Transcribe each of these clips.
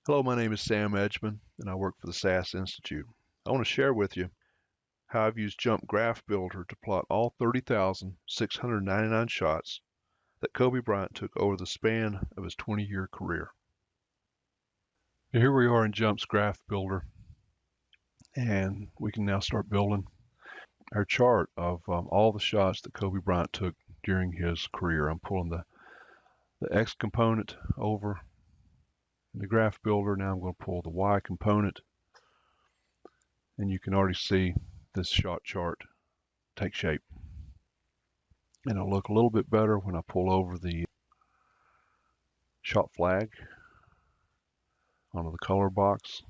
Hello, my name is Sam Edgman, and I work for the SAS Institute. I want to share with you how I've used JMP Graph Builder to plot all 30,699 shots that Kobe Bryant took over the span of his 20-year career. Here we are in JMP's Graph Builder, and we can now start building our chart of all the shots that Kobe Bryant took during his career. I'm pulling the X component over in the Graph Builder. Now I'm going to pull the Y component, and you can already see this shot chart take shape. And it'll look a little bit better when I pull over the shot flag onto the color box.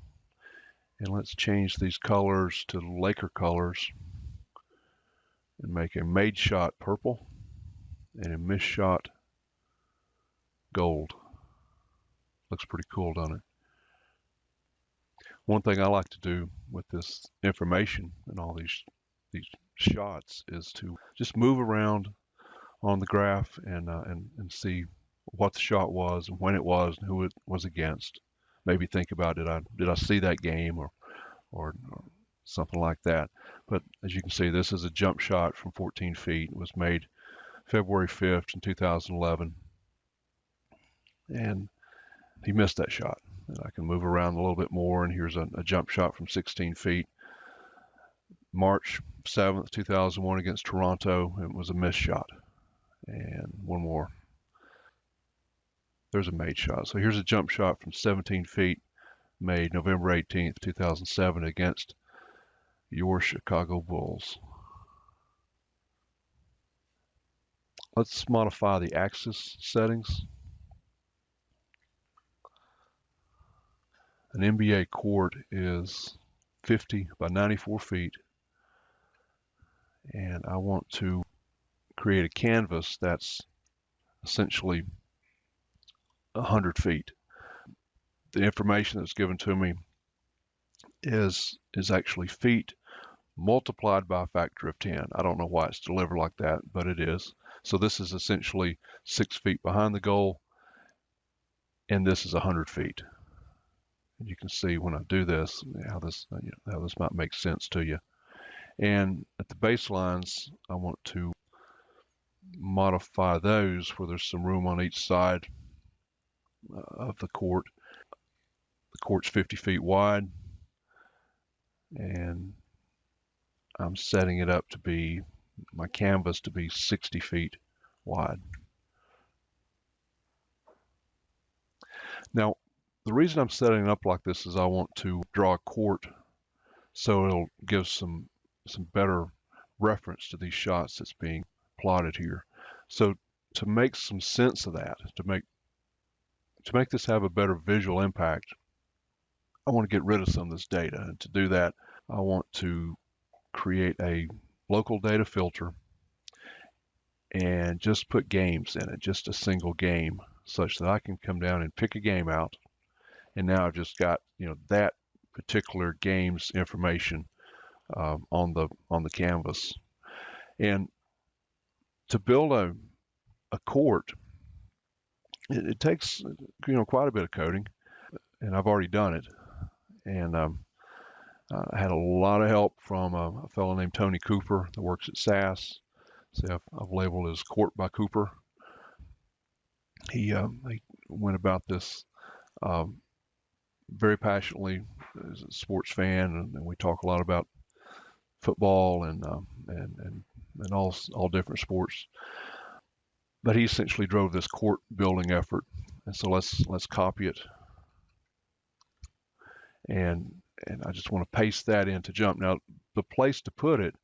And let's change these colors to Laker colors and make a made shot purple and a missed shot gold. Looks pretty cool, doesn't it? One thing I like to do with this information and all these shots is to just move around on the graph and see what the shot was and when it was and who it was against. Maybe think about did I see that game or something like that. But as you can see, this is a jump shot from 14 feet. It was made February 5th in 2011, and he missed that shot. And I can move around a little bit more, and here's a jump shot from 16 feet. March 7th, 2001 against Toronto. It was a missed shot. And one more. There's a made shot. So here's a jump shot from 17 feet made November 18th, 2007 against your Chicago Bulls. Let's modify the axis settings. An NBA court is 50 by 94 feet, and I want to create a canvas that's essentially 100 feet. The information that's given to me is actually feet multiplied by a factor of 10. I don't know why it's delivered like that, but it is. So this is essentially 6 feet behind the goal, and this is 100 feet. And you can see when I do this how this might make sense to you. And at the baselines, I want to modify those where there's some room on each side of the court. The court's 50 feet wide, and I'm setting it up to be my canvas to be 60 feet wide. Now, the reason I'm setting it up like this is I want to draw a court so it'll give some better reference to these shots that's being plotted here. So to make some sense of that, to make this have a better visual impact, I want to get rid of some of this data. And to do that, I want to create a local data filter and just put games in it, just a single game, such that I can come down and pick a game out. And now I've just got that particular game's information on the canvas. And to build a court, it takes quite a bit of coding, and I've already done it. And I had a lot of help from a fellow named Tony Cooper that works at SAS. See, I've labeled as Court by Cooper. He went about this very passionately as a sports fan, and we talk a lot about football and all different sports. But he essentially drove this court building effort, and so let's copy it, and I just want to paste that into JMP. Now, the place to put it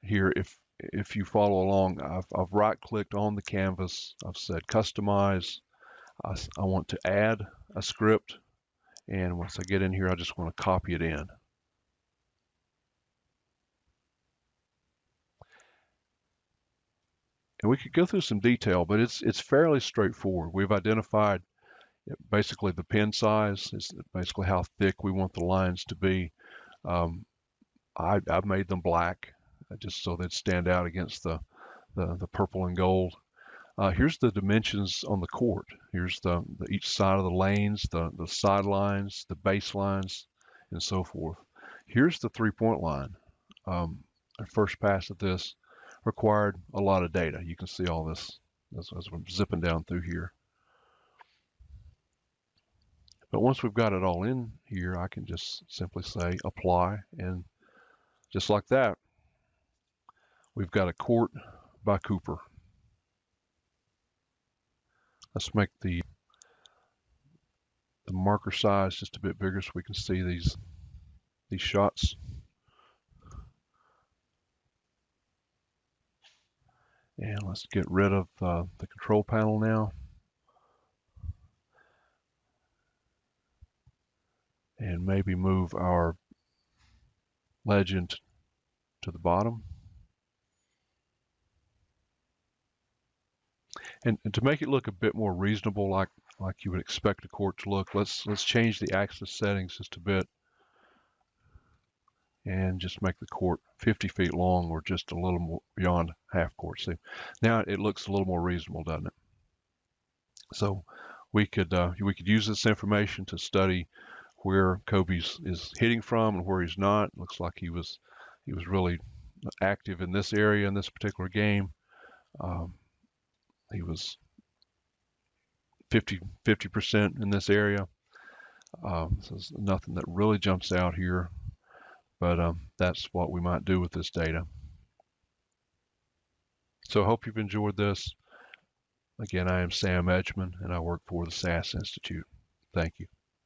here, if you follow along, I've right-clicked on the canvas. I've said customize. I want to add a script. And once I get in here, I just want to copy it in. And we could go through some detail, but it's fairly straightforward. We've identified basically the pen size, is basically how thick we want the lines to be. I've made them black just so they'd stand out against the purple and gold. Here's the dimensions on the court. Here's each side of the lanes, the sidelines, the baselines, and so forth. Here's the three-point line. Our first pass at this required a lot of data. You can see all this as I'm zipping down through here. But once we've got it all in here, I can just simply say apply, and just like that, we've got a court by Cooper. Let's make the marker size just a bit bigger so we can see these shots. And let's get rid of the control panel now. And maybe move our legend to the bottom. And to make it look a bit more reasonable, like you would expect a court to look, let's change the axis settings just a bit, and just make the court 50 feet long, or just a little more beyond half court. See, now it looks a little more reasonable, doesn't it? So we could use this information to study where Kobe is hitting from and where he's not. Looks like he was really active in this area in this particular game. He was 50% in this area. So there's nothing that really jumps out here, but that's what we might do with this data. So I hope you've enjoyed this. Again, I am Sam Edgman, and I work for the SAS Institute. Thank you.